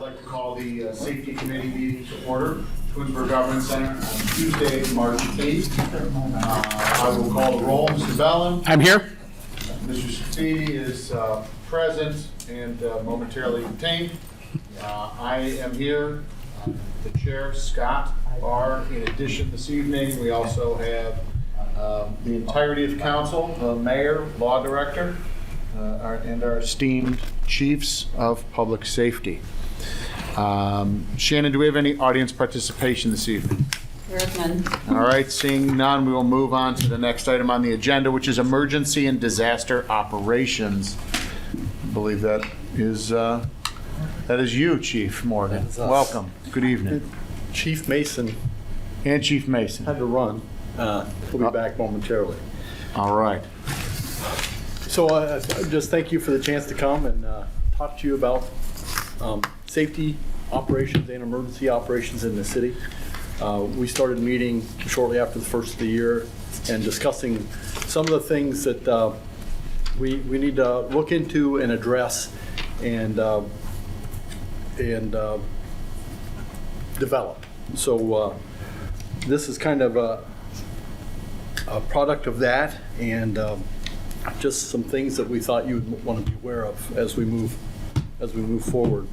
like to call the Safety Committee meeting to order, Twinsburg Government Center, on Tuesday, March 8th. I will call the roll. Mr. Bellin? I'm here. Mr. Scafidi is present and momentarily detained. I am here. The chair, Scott, are in addition this evening. We also have the entirety of council, the mayor, law director, and our esteemed chiefs of public safety. Shannon, do we have any audience participation this evening? There is none. All right, seeing none, we will move on to the next item on the agenda, which is emergency and disaster operations. I believe that is you, Chief Morgan. Welcome. Good evening. Chief Mason And Chief Mason. had to run. We'll be back momentarily. All right. So just thank you for the chance to come and talk to you about safety operations and emergency operations in the city. We started meeting shortly after the first of the year and discussing some of the things that we need to look into and address and develop. So this is kind of a product of that, and just some things that we thought you would want to be aware of as we move forward.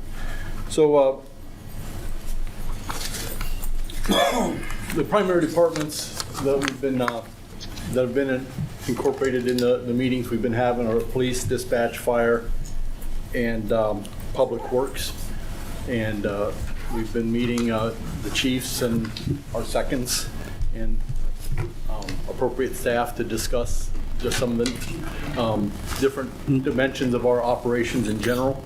So the primary departments that we've been that have been incorporated in the meetings we've been having are police, dispatch, fire, and public works. And we've been meeting the chiefs and our seconds and appropriate staff to discuss just some of the different dimensions of our operations in general.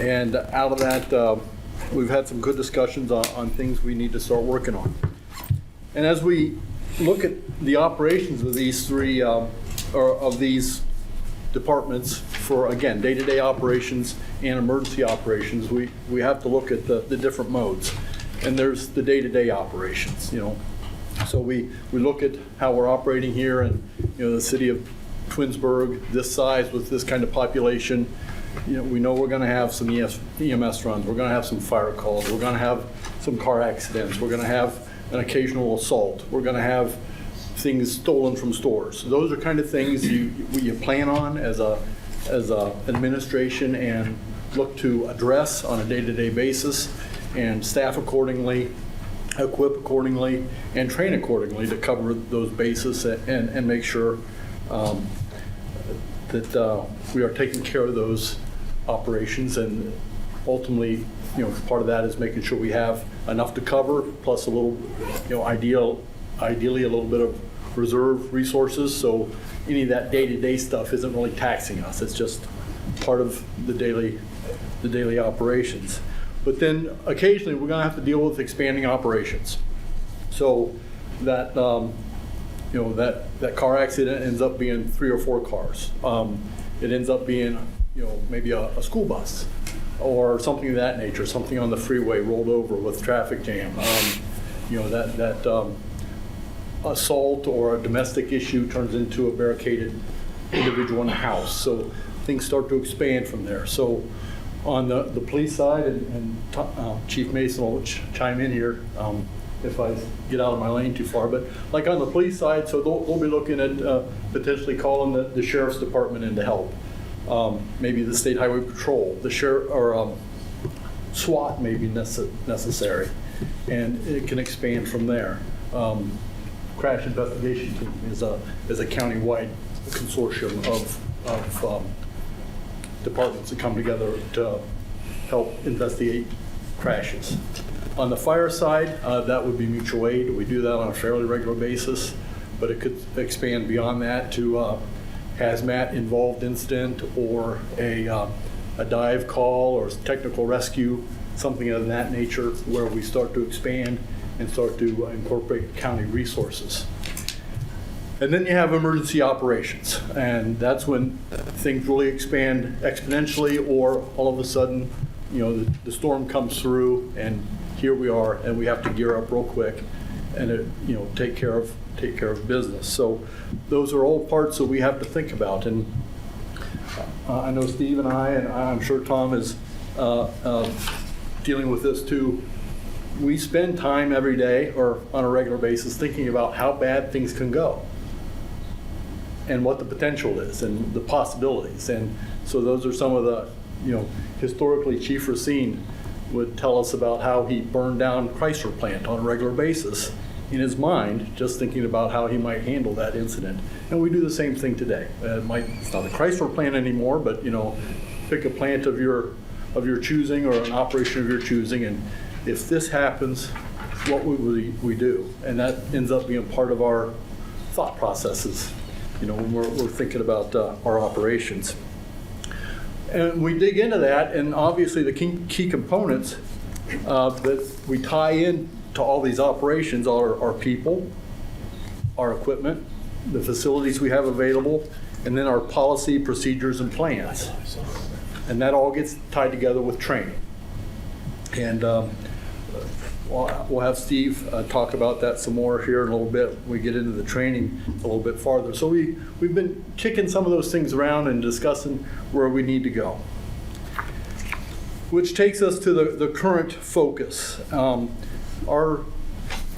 And out of that, we've had some good discussions on things we need to start working on. And as we look at the operations of these three, or of these departments for, again, day-to-day operations and emergency operations, we have to look at the different modes. And there's the day-to-day operations, you know. So we look at how we're operating here in, you know, the city of Twinsburg, this size with this kind of population. You know, we know we're going to have some EMS runs. We're going to have some fire calls. We're going to have some car accidents. We're going to have an occasional assault. We're going to have things stolen from stores. So those are kind of things you plan on as a administration and look to address on a day-to-day basis, and staff accordingly, equip accordingly, and train accordingly to cover those bases and make sure that we are taking care of those operations. And ultimately, you know, part of that is making sure we have enough to cover, plus a little, you know, ideally a little bit of reserve resources, so any of that day-to-day stuff isn't really taxing us. It's just part of the daily operations. But then occasionally we're going to have to deal with expanding operations. So that you know, that car accident ends up being 3 or 4 cars. It ends up being, you know, maybe a school bus or something of that nature, something on the freeway rolled over with traffic jam. You know, that assault or a domestic issue turns into a barricaded individual in a house. So things start to expand from there. So on the police side, and Chief Mason will chime in here if I get out of my lane too far, but like on the police side, so they'll be looking at potentially calling the sheriff's department in to help. Maybe the State Highway Patrol, the sheriff, or SWAT may be necessary, and it can expand from there. Crash investigation team is a county-wide consortium of departments that come together to help investigate crashes. On the fire side, that would be mutual aid. We do that on a fairly regular basis, but it could expand beyond that to hazmat involved incident, or a dive call, or technical rescue, something of that nature, where we start to expand and start to incorporate county resources. And then you have emergency operations, and that's when things really expand exponentially, or all of a sudden, you know, the storm comes through, and here we are, and we have to gear up real quick and you know, take care of business. So those are all parts that we have to think about. And I know Steve and I'm sure Tom has dealing with this too. We spend time every day or on a regular basis thinking about how bad things can go and what the potential is and the possibilities. And so those are some of the, historically Chief Racine would tell us about how he burned down Chrysler plant on a regular basis in his mind, just thinking about how he might handle that incident. And we do the same thing today. It's not a Chrysler plant anymore, but pick a plant of your choosing or an operation of your choosing, and if this happens, what would we do? And that ends up being part of our thought processes, when we're thinking about our operations. And we dig into that, and obviously the key components that we tie in to all these operations are our people, our equipment, the facilities we have available, and then our policy, procedures, and plans. And that all gets tied together with training. And we'll have Steve talk about that some more here in a little bit. We get into the training a little bit farther. So we've been kicking some of those things around and discussing where we need to go. Which takes us to the current focus. Our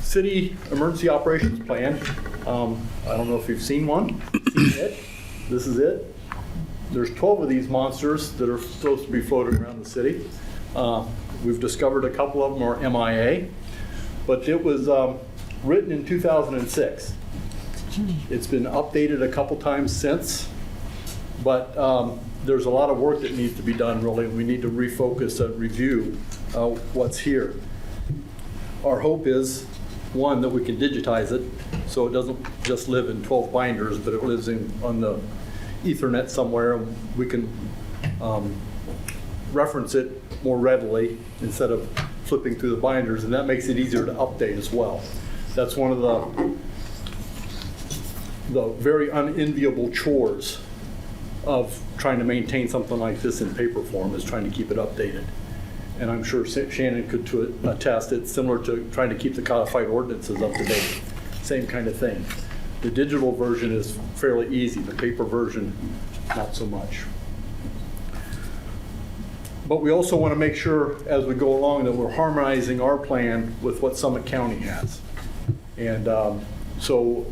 city emergency operations plan, I don't know if you've seen one, seen it. This is it. There's 12 of these monsters that are supposed to be floating around the city. We've discovered a couple of them are MIA, but it was written in 2006. It's been updated a couple times since, but there's a lot of work that needs to be done, really. We need to refocus and review what's here. Our hope is, one, that we can digitize it so it doesn't just live in 12 binders, but it lives on the Ethernet somewhere, and we can reference it more readily instead of flipping through the binders, and that makes it easier to update as well. That's one of the very unenviable chores of trying to maintain something like this in paper form, is trying to keep it updated. And I'm sure Shannon could attest, it's similar to trying to keep the codified ordinances up to date. Same kind of thing. The digital version is fairly easy, the paper version, not so much. But we also want to make sure as we go along that we're harmonizing our plan with what Summit County has. And so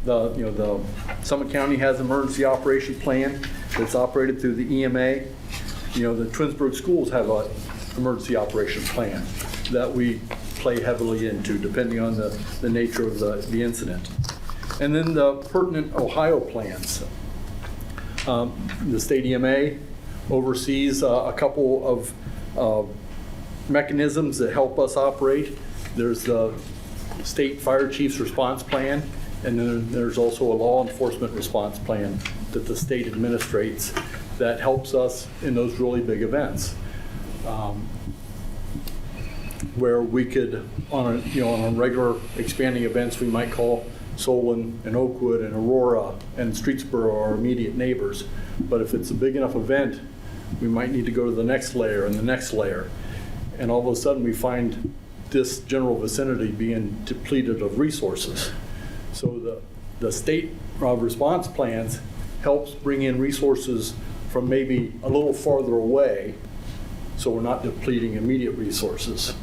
the Summit County has an emergency operation plan that's operated through the EMA. The Twinsburg schools have an emergency operation plan that we play heavily into depending on the nature of the incident. And then the pertinent Ohio plans. The state EMA oversees a couple of mechanisms that help us operate. There's the state fire chief's response plan, and then there's also a law enforcement response plan that the state administrates that helps us in those really big events. Where we could, on regular expanding events, we might call Solon and Oakwood and Aurora and Streetsboro our immediate neighbors. But if it's a big enough event, we might need to go to the next layer and the next layer. And all of a sudden we find this general vicinity being depleted of resources. So the state response plans helps bring in resources from maybe a little farther away, so we're not depleting immediate resources.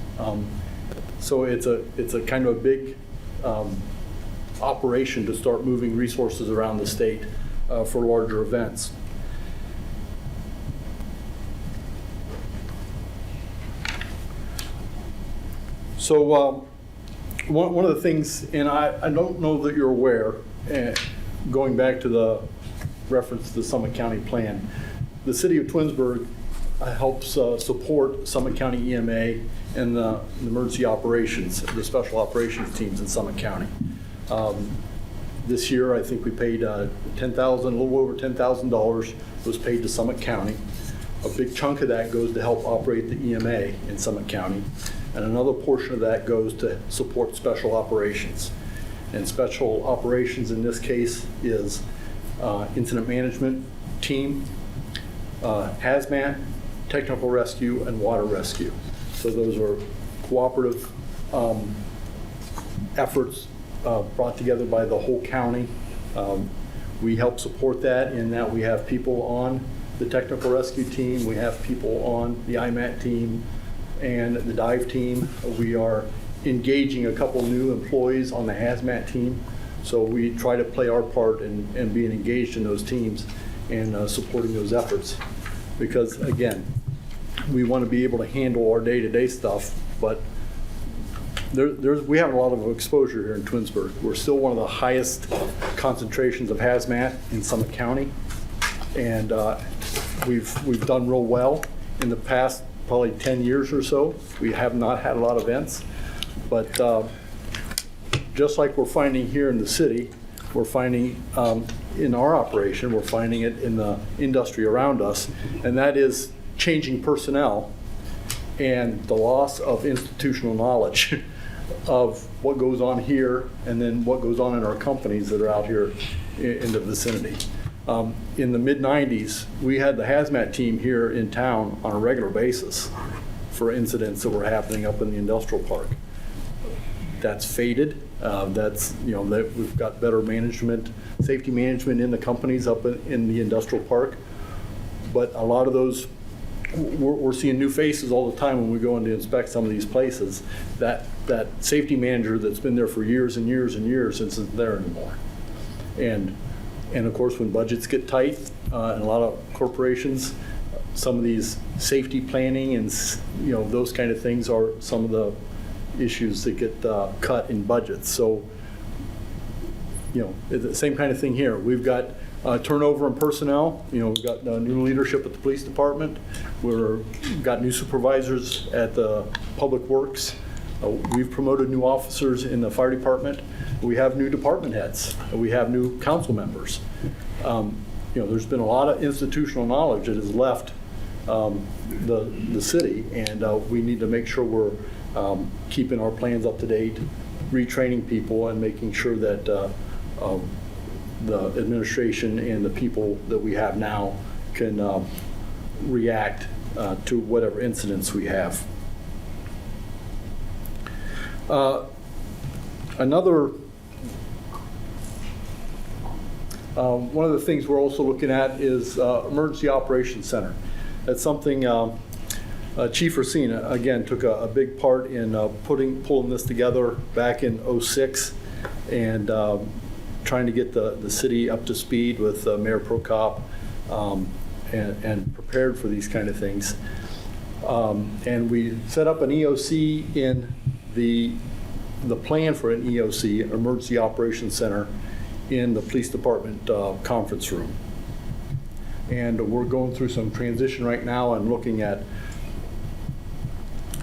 So it's a kind of a big operation to start moving resources around the state for larger events. So one of the things, and I don't know that you're aware, going back to the reference to the Summit County plan, the city of Twinsburg helps support Summit County EMA and the emergency operations, the special operations teams in Summit County. This year, I think we paid a little over $10,000 was paid to Summit County. A big chunk of that goes to help operate the EMA in Summit County, and another portion of that goes to support special operations. And special operations in this case is incident management team, hazmat, technical rescue, and water rescue. So those are cooperative efforts brought together by the whole county. We help support that in that we have people on the technical rescue team. We have people on the IMAT team and the dive team. We are engaging a couple new employees on the hazmat team. So we try to play our part in being engaged in those teams and supporting those efforts. Because again, we want to be able to handle our day-to-day stuff, but we have a lot of exposure here in Twinsburg. We're still one of the highest concentrations of hazmat in Summit County, and we've done real well in the past probably 10 years or so. We have not had a lot of events, but just like we're finding here in the city, we're finding in our operation, we're finding it in the industry around us, and that is changing personnel and the loss of institutional knowledge of what goes on here and then what goes on in our companies that are out here in the vicinity. In the mid-90s, we had the hazmat team here in town on a regular basis for incidents that were happening up in the industrial park. That's faded. That we've got better management, safety management in the companies up in the industrial park. But a lot of those, we're seeing new faces all the time when we go in to inspect some of these places. That safety manager that's been there for years and years and years isn't there anymore. And of course, when budgets get tight, in a lot of corporations, some of these safety planning and those kind of things are some of the issues that get cut in budgets. So, the same kind of thing here. We've got turnover in personnel. We've got new leadership at the police department. We've got new supervisors at the public works. We've promoted new officers in the fire department. We have new department heads. We have new council members. There's been a lot of institutional knowledge that has left the city, and we need to make sure we're keeping our plans up to date, retraining people, and making sure that the administration and the people that we have now can react to whatever incidents we have. One of the things we're also looking at is Emergency Operations Center. That's something Chief Racina, again, took a big part in pulling this together back in '06 and trying to get the city up to speed with Mayor Prokop and prepared for these kind of things. And we set up an EOC in the plan for an EOC, Emergency Operations Center, in the police department conference room. And we're going through some transition right now and looking at,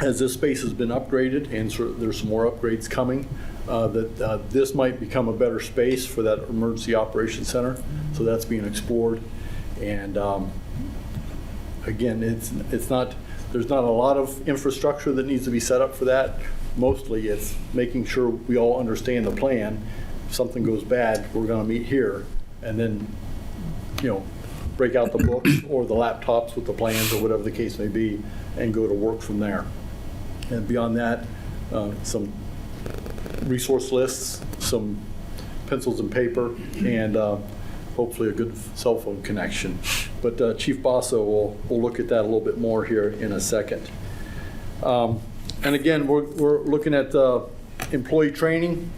as this space has been upgraded, and there's some more upgrades coming, that this might become a better space for that Emergency Operations Center. So that's being explored. And again, there's not a lot of infrastructure that needs to be set up for that. Mostly it's making sure we all understand the plan. If something goes bad, we're going to meet here and then, break out the books or the laptops with the plans or whatever the case may be and go to work from there. And beyond that, some resource lists, some pencils and paper, and hopefully a good cell phone connection. But Chief Basso will look at that a little bit more here in a second. And again, we're looking at employee training.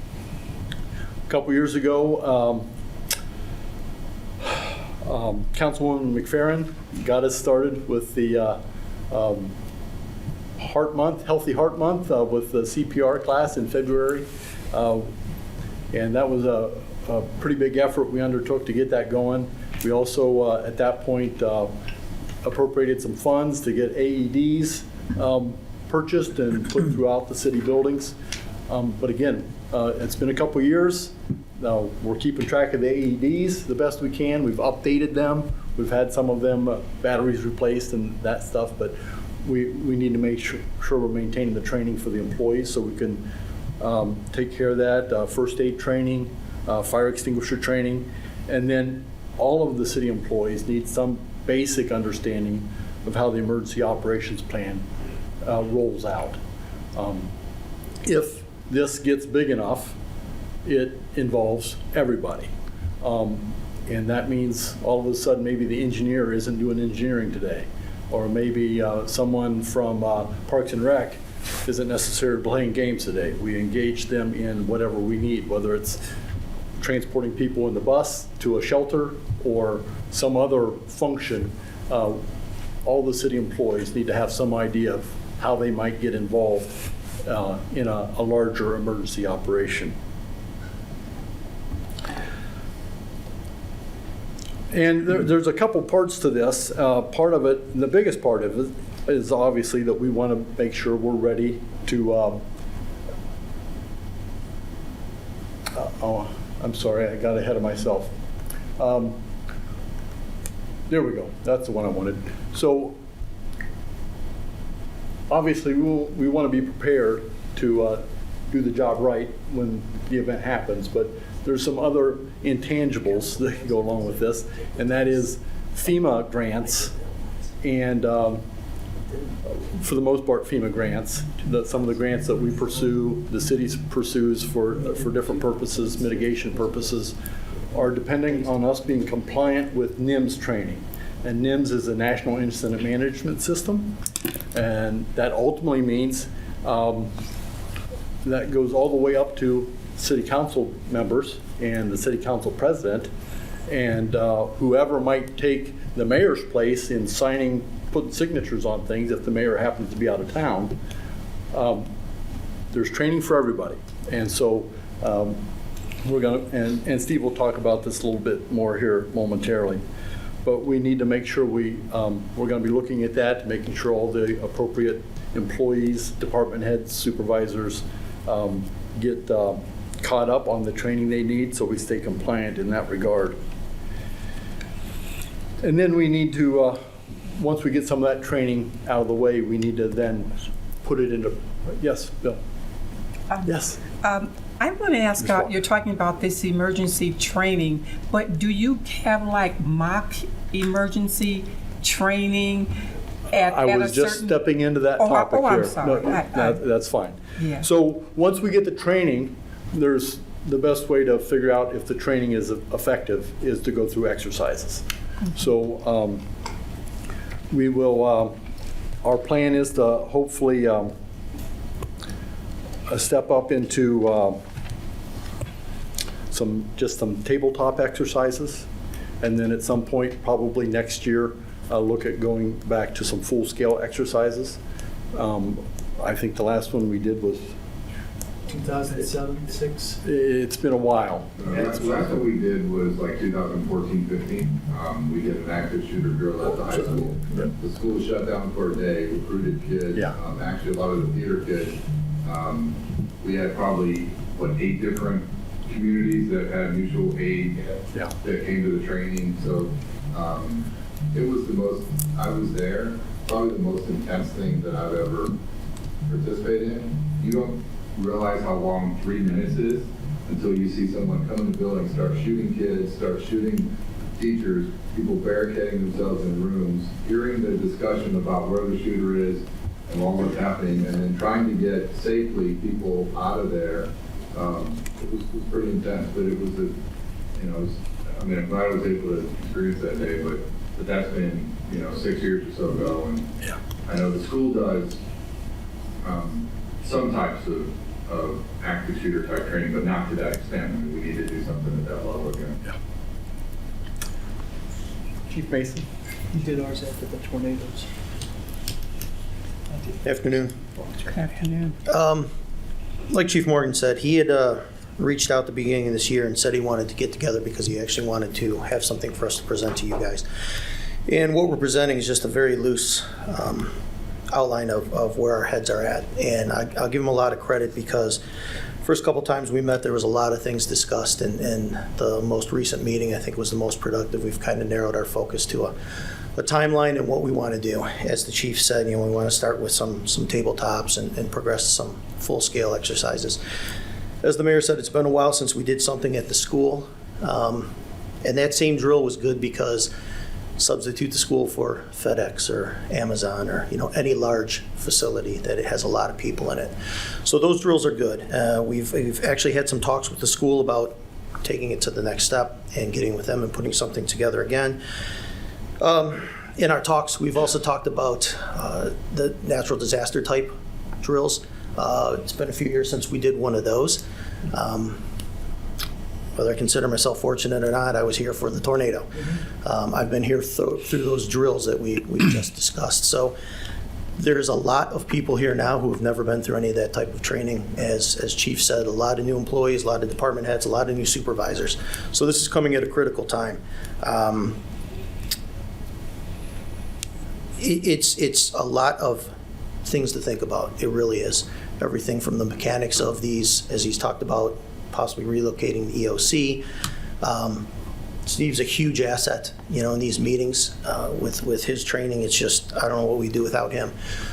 A couple years ago, Councilwoman McFerrin got us started with the Heart Month, Healthy Heart Month, with the CPR class in February. And that was a pretty big effort we undertook to get that going. We also, at that point, appropriated some funds to get AEDs purchased and put throughout the city buildings. But again, it's been a couple years. Now we're keeping track of the AEDs the best we can. We've updated them. We've had some of them batteries replaced and that stuff, but we need to make sure we're maintaining the training for the employees so we can take care of that. First aid training, fire extinguisher training, and then all of the city employees need some basic understanding of how the emergency operations plan rolls out. If this gets big enough, it involves everybody. And that means all of a sudden maybe the engineer isn't doing engineering today. Or maybe someone from Parks and Rec isn't necessarily playing games today. We engage them in whatever we need, whether it's transporting people in the bus to a shelter or some other function. All the city employees need to have some idea of how they might get involved in a larger emergency operation. And there's a couple parts to this. Part of it, the biggest part of it, is obviously that we want to make sure we're ready to, oh, I'm sorry, I got ahead of myself. There we go, that's the one I wanted. So, obviously, we want to be prepared to do the job right when the event happens, but there's some other intangibles that go along with this, and that is FEMA grants, and for the most part, FEMA grants. Some of the grants that we pursue, the city pursues for different purposes, mitigation purposes, are depending on us being compliant with NIMS training. And NIMS is a National Incident Management System, and that ultimately means that goes all the way up to city council members and the city council president, and whoever might take the mayor's place in putting signatures on things if the mayor happens to be out of town. There's training for everybody. And so we're going to, and Steve will talk about this a little bit more here momentarily, but we need to make sure we're going to be looking at that, making sure all the appropriate employees, department heads, supervisors get caught up on the training they need so we stay compliant in that regard. And then we need to, once we get some of that training out of the way, we need to then put it into, yes, Bill? Yes. I want to ask, you're talking about this emergency training, but do you have like mock emergency training I was just stepping into that topic here. I'm sorry. No, that's fine. Yeah. So once we get the training, there's the best way to figure out if the training is effective is to go through exercises. So we will, our plan is to hopefully step up into some tabletop exercises, and then at some point, probably next year, look at going back to some full-scale exercises. I think the last one we did was 2007, 6. It's been a while. The last one we did was like 2014, 15. We did an active shooter drill at the high school. Yep. The school shut down for a day, recruited kids. Yeah. Actually, a lot of the theater kids. We had probably, 8 different communities that had mutual aid that came to the training. So it was the most, I was there, probably the most intense thing that I've ever participated in. You don't realize how long 3 minutes is until you see someone come in the building, start shooting kids, start shooting teachers, people barricading themselves in rooms, hearing the discussion about where the shooter is and all that's happening, and then trying to get safely people out of there. It was pretty intense, but it was I'm glad I was able to experience that day, but that's been 6 years or so ago, and I know the school does some types of active shooter type training, but not to that extent. I mean, we need to do something at that level again. Yeah. Chief Mason. He did ours after the tornadoes. Afternoon. Good afternoon. Like Chief Morgan said, he had reached out at the beginning of this year and said he wanted to get together because he actually wanted to have something for us to present to you guys. And what we're presenting is just a very loose outline of where our heads are at. And I'll give him a lot of credit because first couple times we met, there was a lot of things discussed, and the most recent meeting I think was the most productive. We've kind of narrowed our focus to a timeline and what we want to do. As the chief said, we want to start with some tabletops and progress to some full-scale exercises. As the mayor said, it's been a while since we did something at the school, and that same drill was good because substitute the school for FedEx or Amazon or any large facility that it has a lot of people in it. So those drills are good. We've actually had some talks with the school about taking it to the next step and getting with them and putting something together again. In our talks, we've also talked about the natural disaster type drills. It's been a few years since we did one of those. Whether I consider myself fortunate or not, I was here for the tornado. I've been here through those drills that we just discussed. So there's a lot of people here now who have never been through any of that type of training. As Chief said, a lot of new employees, a lot of department heads, a lot of new supervisors. So this is coming at a critical time. It's a lot of things to think about. It really is. Everything from the mechanics of these, as he's talked about, possibly relocating the EOC. Steve's a huge asset, in these meetings. With his training, it's just, I don't know what we do without him.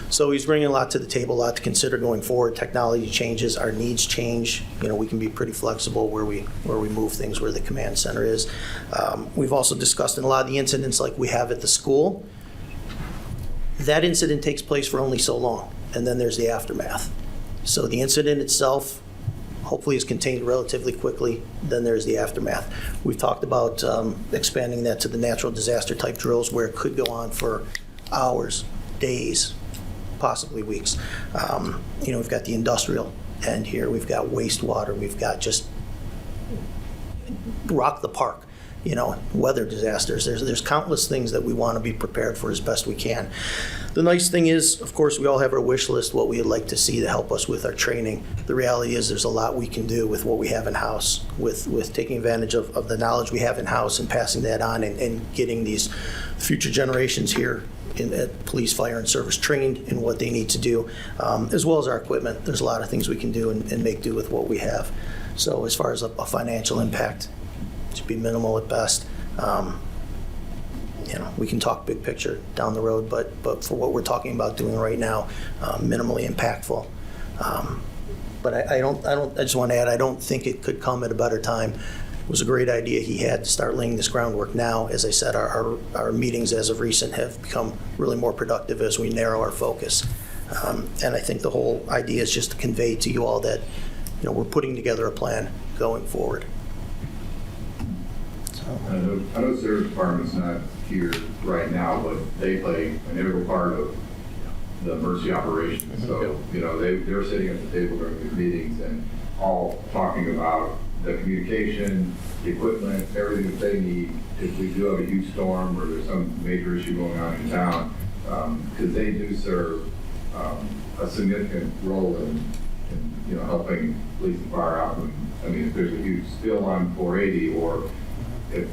So he's bringing a lot to the table, a lot to consider going forward. Technology changes, our needs change. We can be pretty flexible where we move things, where the command center is. We've also discussed in a lot of the incidents like we have at the school. That incident takes place for only so long, and then there's the aftermath. So the incident itself hopefully is contained relatively quickly, then there's the aftermath. We've talked about expanding that to the natural disaster type drills where it could go on for hours, days, possibly weeks. We've got the industrial end here, we've got wastewater, we've got just rock the park. Weather disasters. There's countless things that we want to be prepared for as best we can. The nice thing is, of course, we all have our wish list, what we'd like to see to help us with our training. The reality is there's a lot we can do with what we have in-house, with taking advantage of the knowledge we have in-house and passing that on and getting these future generations here at police, fire, and service trained in what they need to do, as well as our equipment. There's a lot of things we can do and make do with what we have. So as far as a financial impact, to be minimal at best. We can talk big picture down the road, but for what we're talking about doing right now, minimally impactful. But I just want to add, I don't think it could come at a better time. It was a great idea he had to start laying this groundwork now. As I said, our meetings as of recent have become really more productive as we narrow our focus. And I think the whole idea is just to convey to you all that, we're putting together a plan going forward. I know service department's not here right now, but they play an integral part of the emergency operations. So, they're sitting at the table during these meetings and all talking about the communication, the equipment, everything that they need if we do have a huge storm or there's some major issue going on in town, because they do serve a significant role in helping police and fire out. If there's a huge spill on 480 or if,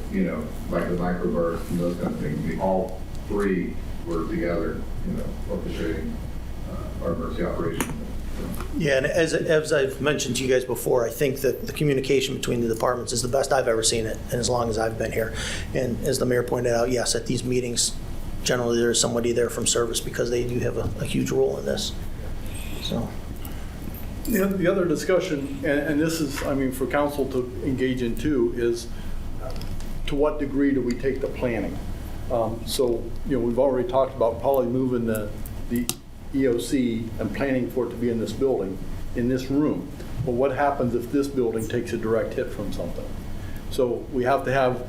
like the microburst and those kind of things, all three were together, orchestrating our emergency operation. Yeah, and as I've mentioned to you guys before, I think that the communication between the departments is the best I've ever seen it, and as long as I've been here. And as the mayor pointed out, yes, at these meetings, generally there's somebody there from service because they do have a huge role in this. So. The other discussion, and this is, for council to engage in too, is to what degree do we take the planning? So, we've already talked about probably moving the EOC and planning for it to be in this building, in this room. But what happens if this building takes a direct hit from something? So we have to have,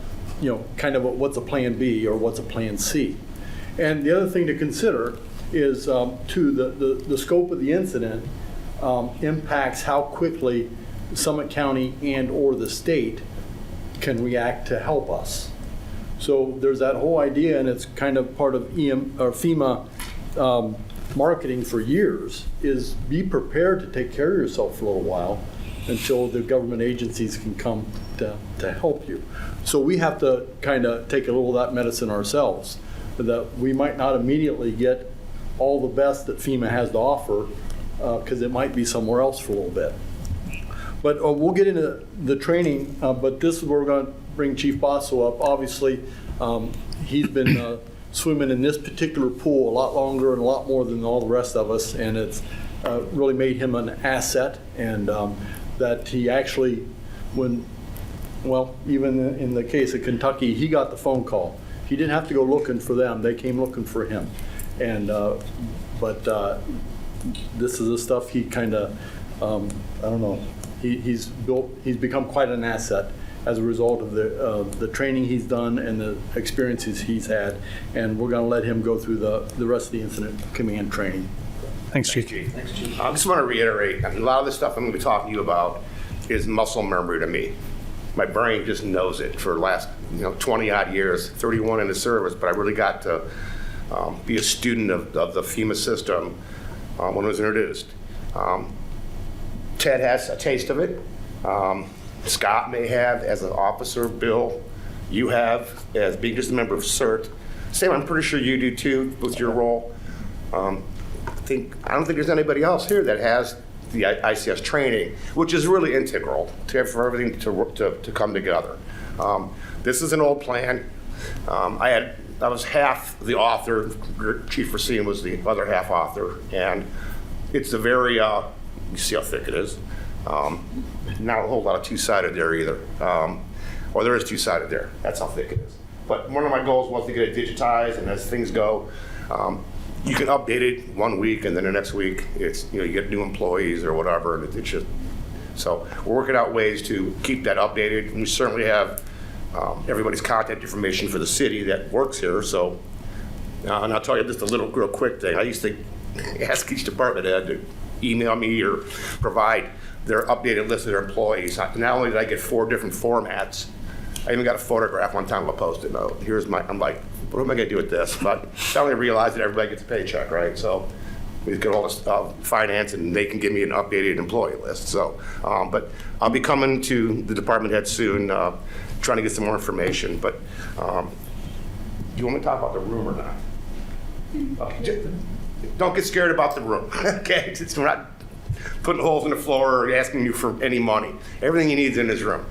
kind of what's a plan B or what's a plan C. And the other thing to consider is, the scope of the incident impacts how quickly Summit County and or the state can react to help us. So there's that whole idea, and it's kind of part of FEMA marketing for years, is be prepared to take care of yourself for a little while until the government agencies can come to help you. So we have to kind of take a little of that medicine ourselves, that we might not immediately get all the best that FEMA has to offer, because it might be somewhere else for a little bit. But we'll get into the training, but this is where we're going to bring Chief Basso up. Obviously, he's been swimming in this particular pool a lot longer and a lot more than all the rest of us, and it's really made him an asset, and that he actually, even in the case of Kentucky, he got the phone call. He didn't have to go looking for them. They came looking for him. And but this is the stuff he kind of, I don't know, he's become quite an asset, as a result of the training he's done and the experiences he's had. And we're going to let him go through the rest of the incident command training. Thanks, Chief. I just want to reiterate, a lot of the stuff I'm going to be talking to you about is muscle memory to me. My brain just knows it for the last 20 odd years, 31 in the service, but I really got to be a student of the FEMA system when it was introduced. Ted has a taste of it. Scott may have as an officer. Bill, you have as being just a member of CERT. Sam, I'm pretty sure you do too with your role. I don't think there's anybody else here that has the ICS training, which is really integral for everything to come together. This is an old plan. I was half the author. Chief Racine was the other half author, and it's a very you see how thick it is. Not a whole lot of two-sided there either. Or there is two-sided there. That's how thick it is. But one of my goals was to get it digitized, and as things go, you can update it 1 week, and then the next week it's you get new employees or whatever, and it's just so we're working out ways to keep that updated. And we certainly have everybody's contact information for the city that works here. So, and I'll tell you just a real quick thing. I used to ask each department head to email me or provide their updated list of their employees. Not only did I get 4 different formats, I even got a photograph one time of a Post-it note. I'm like, what am I gonna do with this? But I only realized that everybody gets a paycheck, right? So we get all this finance, and they can give me an updated employee list. So, but I'll be coming to the department head soon, trying to get some more information. But do you want me to talk about the room or not? Okay. Don't get scared about the room, okay? We're not putting holes in the floor or asking you for any money. Everything you need is in this room.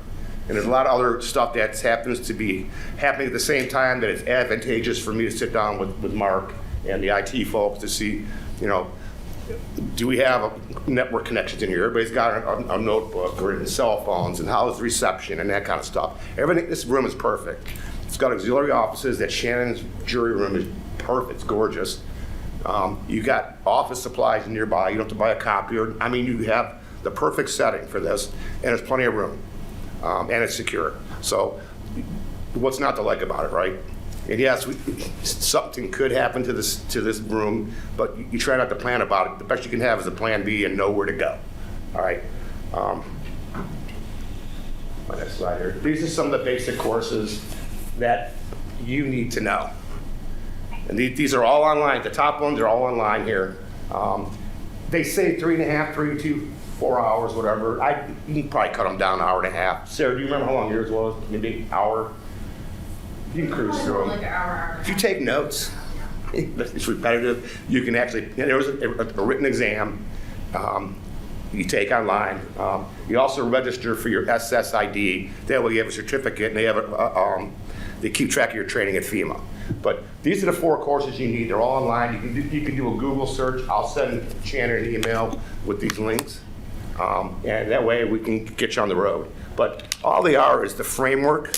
And there's a lot of other stuff that happens to be happening at the same time that it's advantageous for me to sit down with Mark and the IT folks to see, do we have network connections in here? Everybody's got a notebook or in cell phones, and how is the reception and that kind of stuff. Everything, this room is perfect. It's got auxiliary offices. That Shannon's jury room is perfect. It's gorgeous. You got office supplies nearby. You don't have to buy a copier. I mean, you have the perfect setting for this, and there's plenty of room, and it's secure. So what's not to like about it, right? And yes, something could happen to this room, but you try not to plan about it. The best you can have is a plan B and know where to go. All right. My next slide here. These are some of the basic courses that you need to know. And these are all online. The top ones are all online here. They say 3.5, 3 to 4 hours, whatever. You can probably cut them down an hour and a half. Sarah, do you remember how long yours was? Maybe an hour? You can cruise through them. Like an hour. If you take notes, it's repetitive. You can actually, there was a written exam you take online. You also register for your SSID. That way you have a certificate, and they keep track of your training at FEMA. But these are the 4 courses you need. They're all online. You can do a Google search. I'll send Shannon an email with these links. And that way we can get you on the road. But all they are is the framework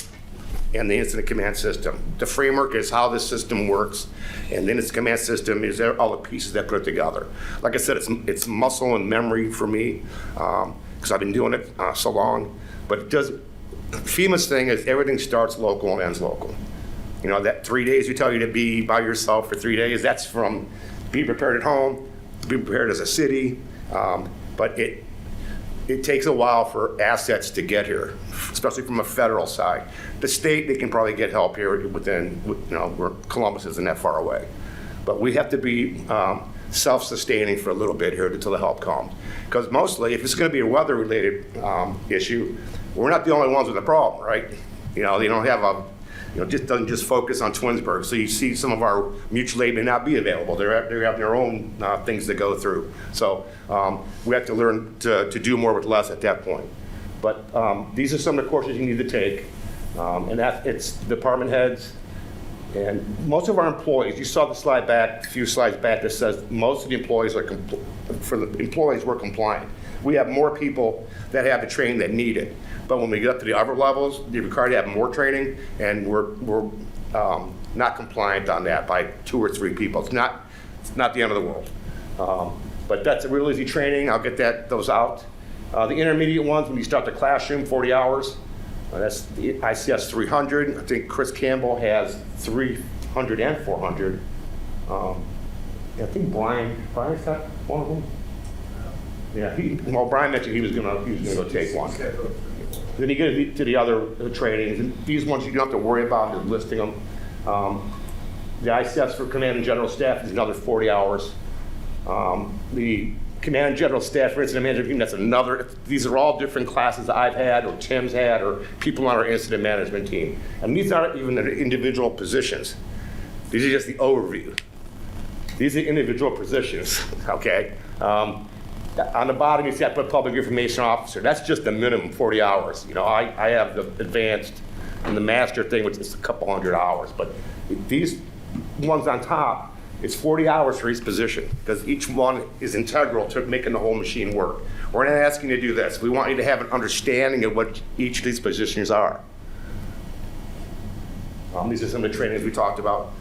and the incident command system. The framework is how this system works, and the incident command system is all the pieces that put it together. Like I said, it's muscle and memory for me, because I've been doing it so long. But it does. FEMA's thing is everything starts local and ends local. That 3 days we tell you to be by yourself for 3 days, that's from be prepared at home, be prepared as a city, but it takes a while for assets to get here, especially from a federal side. The state, they can probably get help here within, where Columbus isn't that far away. But we have to be self-sustaining for a little bit here until the help comes. Because mostly, if it's going to be a weather-related issue, we're not the only ones with a problem, right? They don't have just doesn't just focus on Twinsburg. So you see some of our mutual aid may not be available. They have their own things to go through. So we have to learn to do more with less at that point. But these are some of the courses you need to take. And it's department heads and most of our employees. You saw the slide back, a few slides back, that says most of the employees we're compliant. We have more people that have the training that need it. But when we get up to the upper levels, they're required to have more training, and we're not compliant on that by 2 or 3 people. It's not the end of the world. But that's a real easy training. I'll get those out. The intermediate ones, when you start the classroom, 40 hours. That's the ICS 300. I think Chris Campbell has 300 and 400. I think Brian's got one of them. Yeah, Brian mentioned he was gonna go take one. Then you get to the other trainings, and these ones you don't have to worry about just listing them. The ICS for Command and General Staff is another 40 hours. The Command and General Staff for Incident Management Team, that's another. These are all different classes I've had, or Tim's had, or people on our Incident Management Team. And these aren't even the individual positions. These are just the overview. These are individual positions, okay? On the bottom, you see I put Public Information Officer. That's just the minimum 40 hours. You know, I have the advanced and the master thing, which is a couple hundred hours. But these ones on top, it's 40 hours for each position, because each one is integral to making the whole machine work. We're not asking you to do this. We want you to have an understanding of what each of these positions are. These are some of the trainings we talked about.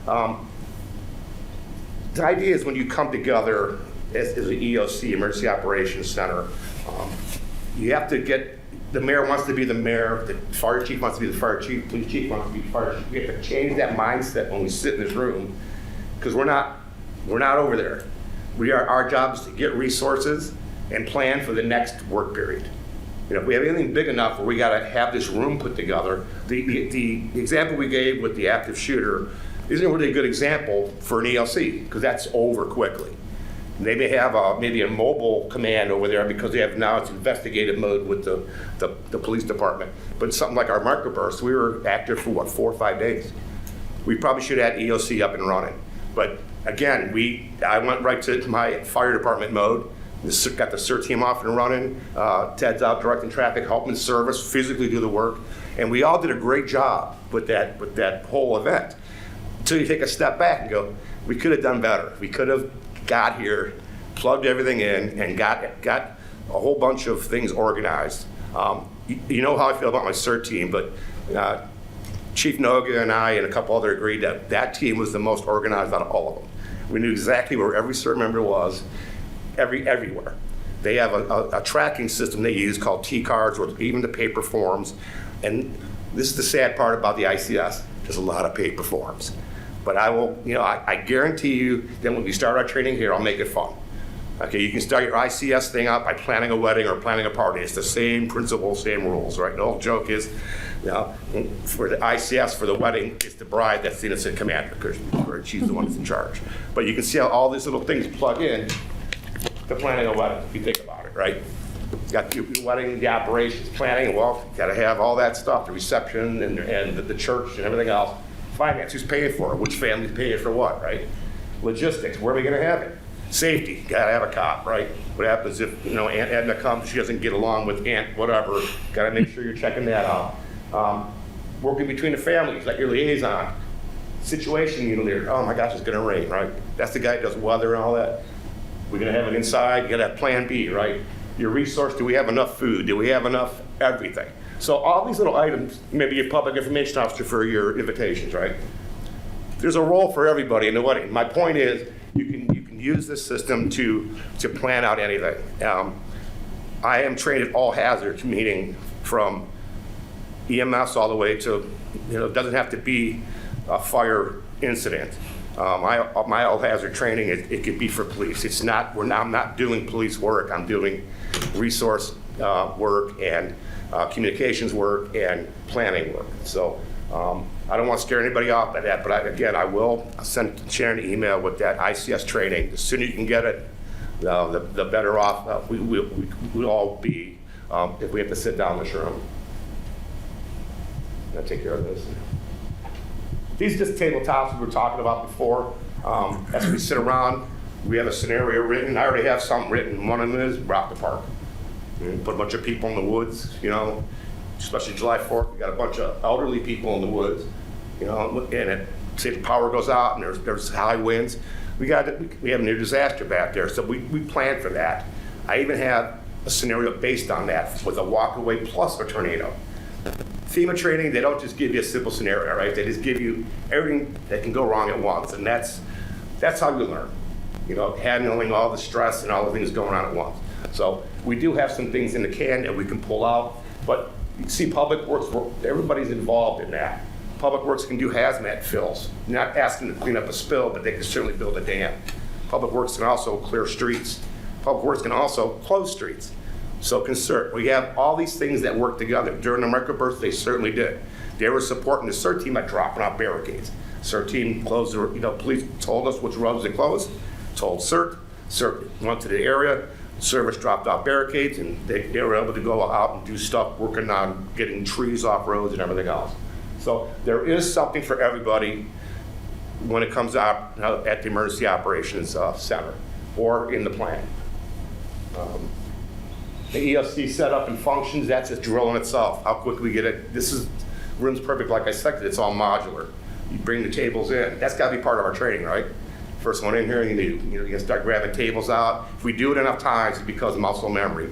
The idea is when you come together as an EOC, Emergency Operations Center, you have to get, the mayor wants to be the mayor, the fire chief wants to be the fire chief, police chief wants to be the fire chief. We have to change that mindset when we sit in this room, because we're not over there. Our job is to get resources and plan for the next work period. You know, if we have anything big enough where we got to have this room put together, the example we gave with the active shooter isn't really a good example for an ELC, because that's over quickly. They may have maybe a mobile command over there because they have now it's investigative mode with the police department. But something like our microburst, we were active for what, 4 or 5 days. We probably should have had EOC up and running. But again, I went right to my fire department mode. Got the CERT team off and running. Ted's out directing traffic, helping service, physically do the work. And we all did a great job with that whole event. Until you take a step back and go, we could have done better. We could have got here, plugged everything in, and got a whole bunch of things organized. You know how I feel about my CERT team, but Chief Noga and I and a couple other agreed that that team was the most organized out of all of them. We knew exactly where every CERT member was, everywhere. They have a tracking system they use called T-cards, or even the paper forms. And this is the sad part about the ICS. There's a lot of paper forms. But I guarantee you that when we start our training here, I'll make it fun. Okay, you can start your ICS thing out by planning a wedding or planning a party. It's the same principle, same rules, right? The whole joke is, for the ICS, for the wedding, it's the bride that's the innocent commander, because she's the one that's in charge. But you can see how all these little things plug in to planning a wedding, if you think about it, right? You got your wedding, the operations planning, well, you got to have all that stuff, the reception and the church and everything else. Finance, who's paying for it? Which family's paying for what, right? Logistics, where are we going to have it? Safety, got to have a cop, right? What happens if, Aunt Edna comes, she doesn't get along with Aunt whatever, got to make sure you're checking that out. Working between the families, like your liaison. Situation unit leader, oh my gosh, it's going to rain, right? That's the guy that does weather and all that. We're going to have it inside, you got to have plan B, right? Your resource, do we have enough food? Do we have enough everything? So all these little items, maybe your public information officer for your invitations, right? There's a role for everybody in the wedding. My point is, you can use this system to plan out anything. I am trained at all hazards, meaning from EMS all the way to, it doesn't have to be a fire incident. My all hazard training, it could be for police. It's not, I'm not doing police work. I'm doing resource work and communications work and planning work. So I don't want to scare anybody off by that, but I will send Sharon an email with that ICS training. The sooner you can get it, the better off we'll all be if we have to sit down in this room. I'll take care of this. These are just tabletops we were talking about before. As we sit around, we have a scenario written. I already have something written. One of them is rock the park. Put a bunch of people in the woods, especially July 4th. We got a bunch of elderly people in the woods, and say the power goes out and there's high winds. We have a near disaster back there, so we plan for that. I even have a scenario based on that with a walkaway plus a tornado. FEMA training, they don't just give you a simple scenario, right? They just give you everything that can go wrong at once, and that's how you learn. Handling all the stress and all the things going on at once. So we do have some things in the can that we can pull out, but You see Public Works, everybody's involved in that. Public Works can do hazmat fills, not asking to clean up a spill, but they can certainly build a dam. Public Works can also clear streets. Public Works can also close streets. So we have all these things that work together. During the microburst, they certainly did. They were supporting the CERT team by dropping out barricades. CERT team closed, police told us which roads they closed, told CERT went to the area, service dropped out barricades, and they were able to go out and do stuff working on getting trees off roads and everything else. So there is something for everybody when it comes out at the Emergency Operations Center or in the plant. The ELC setup and functions, that's a drill in itself. How quick we get it. Room's perfect, like I said, it's all modular. You bring the tables in. That's got to be part of our training, right? First one in here, you start grabbing tables out. If we do it enough times, it becomes muscle memory.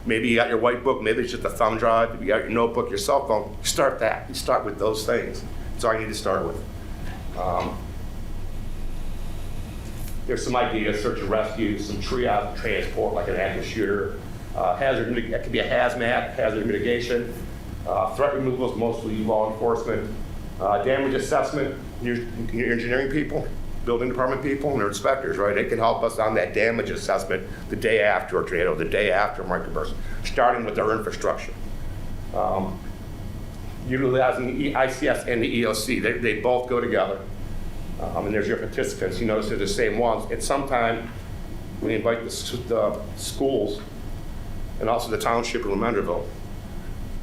Maybe you got your white book, maybe it's just a thumb drive. If you got your notebook, your cell phone, you start that. You start with those things. That's all you need to start with. There's some ideas: search and rescue, some triage transport, like an active shooter. That could be a hazard mitigation. Threat removal is mostly law enforcement. Damage assessment, your engineering people, building department people, and their inspectors, right? They can help us on that damage assessment the day after a tornado, the day after a microburst, starting with our infrastructure. Utilizing the ICS and the EOC, they both go together. And there's your participants. You notice they're the same ones. At some time, we invite the schools and also the township of Lemenderville.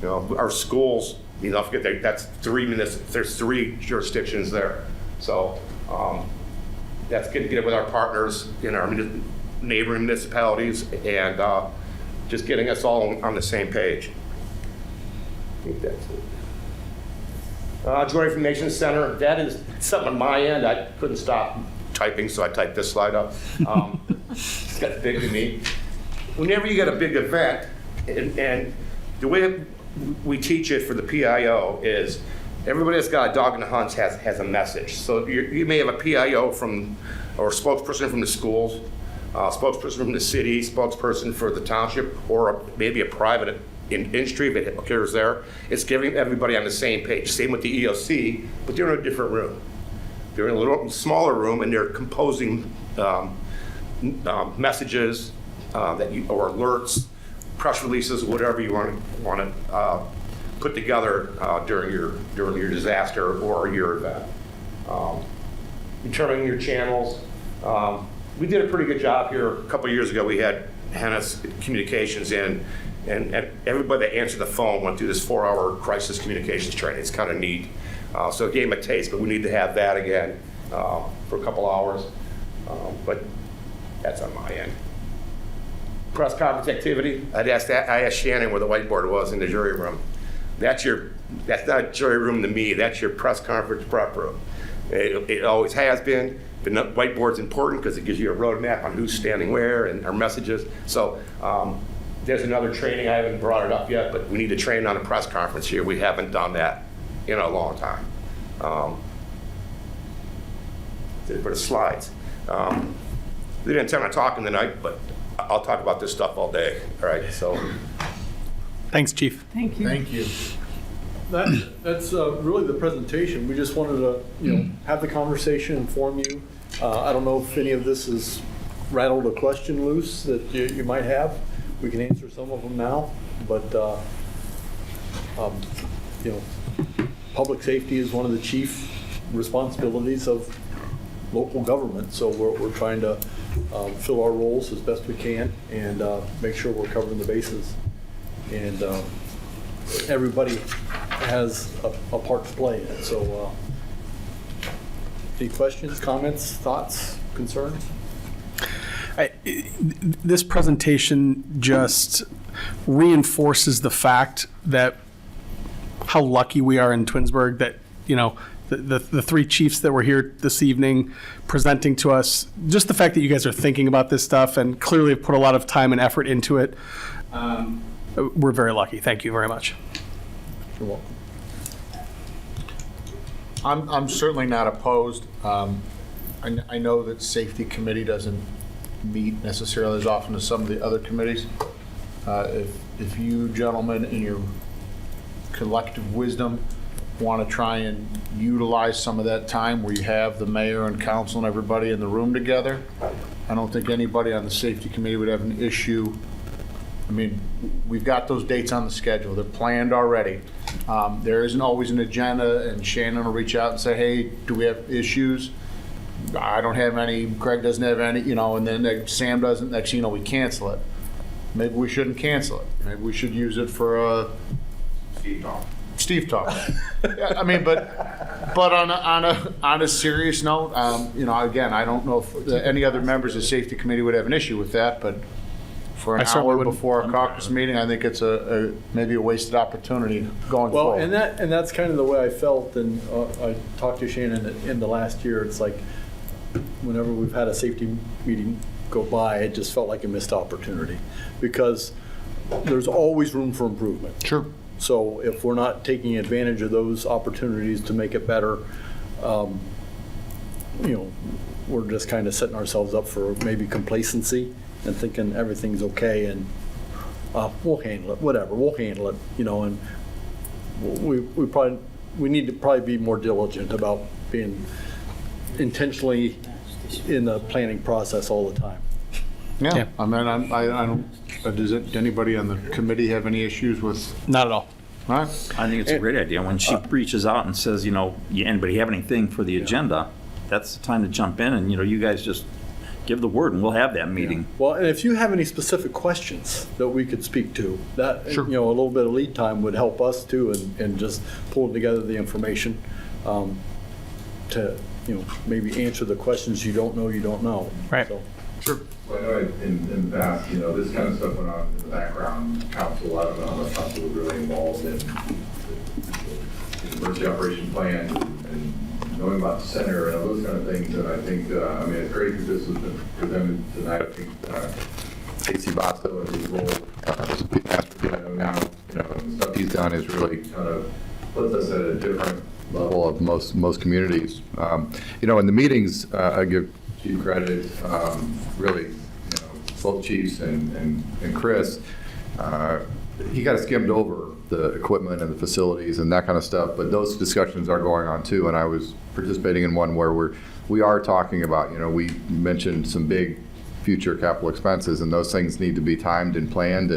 Our schools, don't forget that's 3 minutes. There's 3 jurisdictions there. So that's good to get it with our partners in our neighboring municipalities and just getting us all on the same page. I think that's it. Joint Information Center, that is something on my end. I couldn't stop typing, so I typed this slide up. It's got big to me. Whenever you get a big event, and the way we teach it for the PIO is everybody that's got a dog in the hunt has a message. So you may have a PIO or a spokesperson from the schools, spokesperson from the city, spokesperson for the township, or maybe a private industry if it occurs there. It's giving everybody on the same page. Same with the EOC, but they're in a different room. They're in a little smaller room and they're composing messages or alerts, press releases, whatever you want to put together during your disaster or your event. Determining your channels. We did a pretty good job here a couple of years ago. We had Hennis Communications in, and everybody that answered the phone went through this 4-hour crisis communications training. It's kind of neat. So it gave them a taste, but we need to have that again for a couple hours. But that's on my end. Press conference activity. I asked Shannon where the whiteboard was in the jury room. That's not a jury room to me. That's your press conference prep room. It always has been. The whiteboard's important because it gives you a roadmap on who's standing where and our messages. So there's another training. I haven't brought it up yet, but we need to train on a press conference here. We haven't done that in a long time. For the slides. We didn't intend on talking tonight, but I'll talk about this stuff all day. All right, so. Thanks, Chief. Thank you. Thank you. That's really the presentation. We just wanted to, have the conversation, inform you. I don't know if any of this has rattled a question loose that you might have. We can answer some of them now, but public safety is one of the chief responsibilities of local government. So we're trying to fill our roles as best we can and make sure we're covering the bases. And everybody has a part to play in it. So any questions, comments, thoughts, concerns? This presentation just reinforces the fact that how lucky we are in Twinsburg that, the 3 chiefs that were here this evening presenting to us, just the fact that you guys are thinking about this stuff and clearly have put a lot of time and effort into it. We're very lucky. Thank you very much. You're welcome. I'm certainly not opposed. I know that safety committee doesn't meet necessarily as often as some of the other committees. If you gentlemen in your collective wisdom, want to try and utilize some of that time where you have the mayor and council and everybody in the room together. I don't think anybody on the safety committee would have an issue. I mean, we've got those dates on the schedule. They're planned already. There isn't always an agenda, and Shannon will reach out and say, hey, do we have issues? I don't have any, Greg doesn't have any, you know, and then Sam doesn't, next thing you know, we cancel it. Maybe we shouldn't cancel it. Maybe we should use it for a Steve talk. Yeah, I mean, but on a serious note, you know, again, I don't know if any other members of the safety committee would have an issue with that, but for an I certainly hour wouldn't. before a caucus meeting, I think it's maybe a wasted opportunity going Well, forward. and that's kind of the way I felt, and I talked to Shannon in the last year. It's like, whenever we've had a safety meeting go by, it just felt like a missed opportunity, because there's always room for improvement. Sure. So if we're not taking advantage of those opportunities to make it better, you know, we're just kind of setting ourselves up for maybe complacency and thinking everything's okay, and we'll handle it, whatever, we'll handle it, you know, and we need to probably be more diligent about being intentionally in the planning process all the time. Yeah, I mean, I don't, does anybody on the committee have any issues with, Not at all. all right? I think it's a great idea. When she reaches out and says, you know, anybody have anything for the agenda, that's the time to jump in, and, you know, you guys just give the word and we'll have that meeting. Well, and if you have any specific questions that we could speak to, that, you know, a little bit of lead time would help us too, and just pulling together the information to, you know, maybe answer the questions you don't know. Right. So, Sure. Well, I know in the past, you know, this kind of stuff went on in the background. Council, I don't know how much council was really involved in the emergency operation plan and knowing about the center and all those kind of things. And I think, I mean, it's great that this has been presented tonight. I think Casey Basso and his role as a pastor, I know now, you know, and the stuff he's done is really kind of puts us at a different level of most communities. You know, in the meetings, I give Chief credit, really, you know, both chiefs and Chris, he kind of skimmed over the equipment and the facilities and that kind of stuff, but those discussions are going on too, and I was participating in one where we are talking about, you know, we mentioned some big future capital expenses, and those things need to be timed and planned,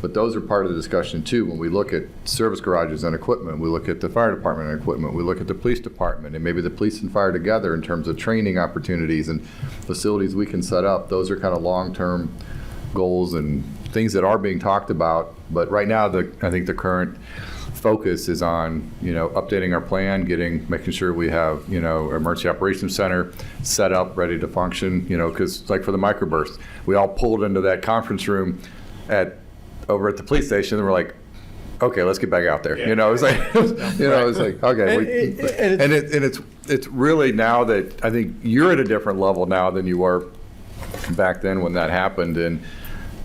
but those are part of the discussion too. When we look at service garages and equipment, we look at the fire department and equipment, we look at the police department, and maybe the police and fire together in terms of training opportunities and facilities we can set up. Those are kind of long-term goals and things that are being talked about, but right now I think the current focus is on, you know, updating our plan, making sure we have, you know, our emergency operations center set up, ready to function, you know, because like for the microburst, we all pulled into that conference room over at the police station, and we're like, okay, let's get back out there. You know, it's like, you know, it's like, okay. It's really now that I think you're at a different level now than you were back then when that happened,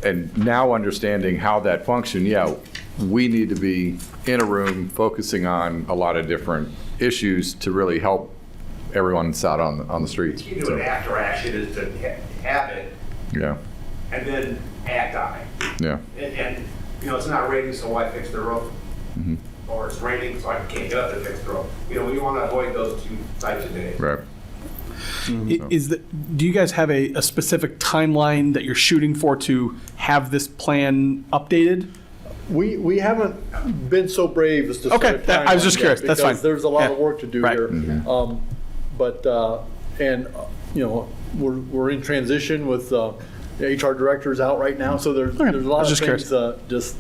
and now understanding how that functioned. Yeah, we need to be in a room focusing on a lot of different issues to really help everyone that's out on the streets. You do it after action is to have it. Yeah. And then act on it. Yeah. And you know, it's not raining, so why fix the roof? Mm-hmm. Or it's raining, so I can't get up and fix the roof. You know, we want to avoid those two types of days. Right. Do you guys have a specific timeline that you're shooting for to have this plan updated? we haven't been so brave as to set Okay, a timeline I was just curious. yet, That's because fine. there's a lot Yeah. of work to do Right. here. Mm-hmm. You know, we're in transition with the HR director's out right now, so there's Okay. a I lot was of just things just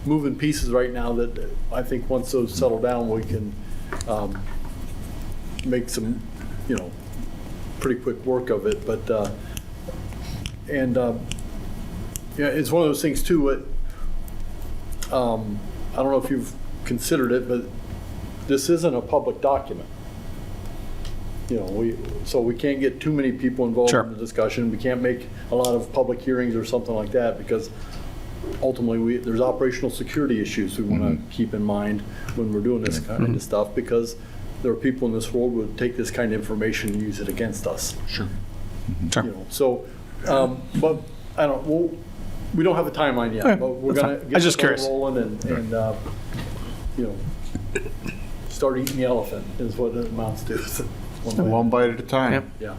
moving pieces right now that I think once those settle down, we can make some, you know, pretty quick work of it. But yeah, it's one of those things too. I don't know if you've considered it, but this isn't a public document. You know, so we can't get too many people involved Sure. in the discussion. We can't make a lot of public hearings or something like that, because ultimately there's operational security issues we want to keep in mind when we're doing this kind of stuff, because there are people in this world who would take this kind of information and use it against us. Sure. Sure. You know, so, but I don't. We don't have a timeline yet, Okay, but we're that's gonna fine. I get was just the ball curious. rolling, and start eating the elephant is what it amounts to. One bite at a time. Yeah.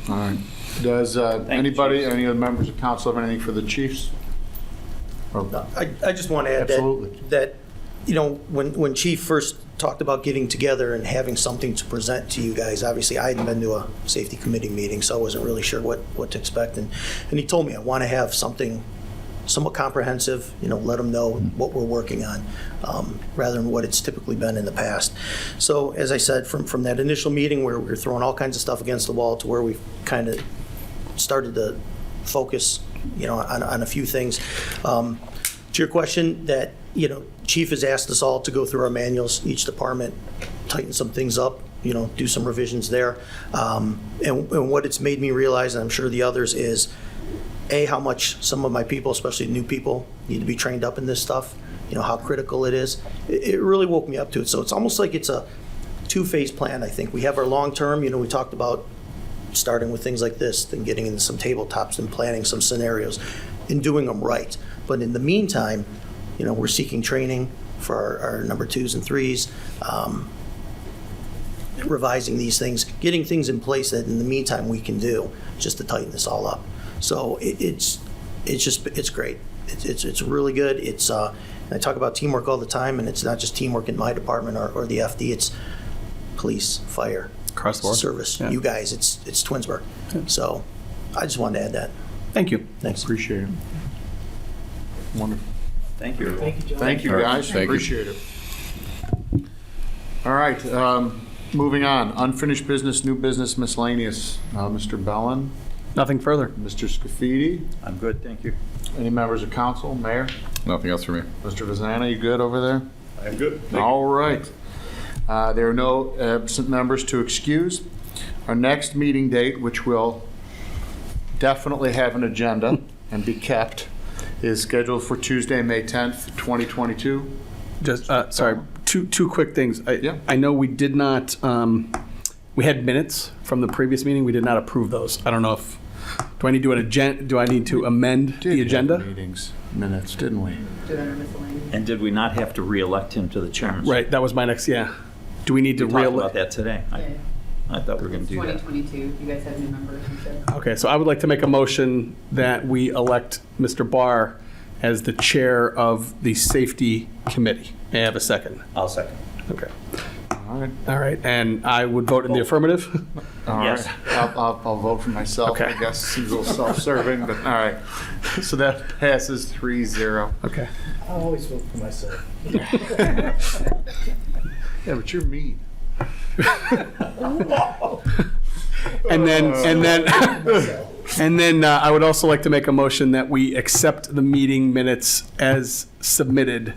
All right. Does anybody, any of the members of council have anything for the chiefs? I just want to add Absolutely. that, when Chief first talked about getting together and having something to present to you guys, obviously I hadn't been to a safety committee meeting, so I wasn't really sure what to expect. And he told me I want to have something somewhat comprehensive, let them know what we're working on, rather than what it's typically been in the past. So as I said, from that initial meeting where we were throwing all kinds of stuff against the wall to where we've kind of started to focus, on a few things. To your question, that, Chief has asked us all to go through our manuals, each department, tighten some things up, do some revisions there. And what it's made me realize, and I'm sure the others, is how much some of my people, especially new people, need to be trained up in this stuff, how critical it is. It really woke me up to it. So it's almost like it's a two-phase plan, I think. We have our long-term, we talked about starting with things like this, then getting into some tabletops and planning some scenarios and doing them right. But in the meantime, we're seeking training for our number 2s and 3s, revising these things, getting things in place that in the meantime we can do just to tighten this all up. So it's great. It's really good. I talk about teamwork all the time, and it's not just teamwork in my department or the FD. It's police, fire, Across the board. service. Yeah. You guys, it's Twinsburg. So I just wanted to add that. Thank you. Thanks. Appreciate it. Wonderful. Thank you. Thank you, John. Thank you, guys. Appreciate it. All right, moving on. Unfinished business, new business, miscellaneous. Mr. Bellin, Nothing further. Mr. Scafidi, I'm good, thank you. any members of council, mayor? Nothing else for me. Mr. Vazana, you good over there? I'm good. All right. There are no absent members to excuse. Our next meeting date, which will definitely have an agenda and be kept, is scheduled for Tuesday, May 10th, 2022. Just, sorry, two quick things. Yeah. I know we did not, we had minutes from the previous meeting. We did not approve those. I don't know if, do I need to amend the agenda? Meetings, minutes, didn't we? And did we not have to re-elect him to the chairmanship? Right, that was my next, yeah. Do we need to We talked about re-elect? that today. I thought we were going to do that. 2022, you guys have new members, you said. Okay, so I would like to make a motion that we elect Mr. Barr as the chair of the safety committee. May I have a second? I'll second. Okay. All right. All right, and I would vote in the affirmative? All right. Yes. I'll vote for myself. Okay. I guess seems a little self-serving, but all right. So that passes 3-0. Okay. I always vote for myself. Yeah, but you're mean. And then I would also like to make a motion that we accept the meeting minutes as submitted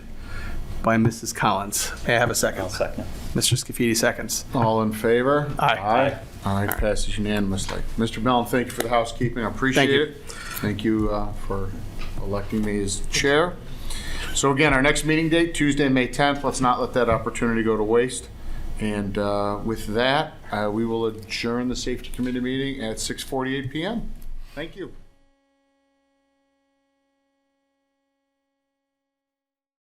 by Mrs. Collins. May I have a second? I'll second. Mr. Scafidi seconds. All in favor? Aye. All right, passes unanimously. Mr. Bellin, thank you for the housekeeping. I appreciate Thank you. it. Thank you for electing me as chair. So again, our next meeting date, Tuesday, May 10th. Let's not let that opportunity go to waste. And with that, we will adjourn the Safety Committee meeting at 6:48 PM. Thank you.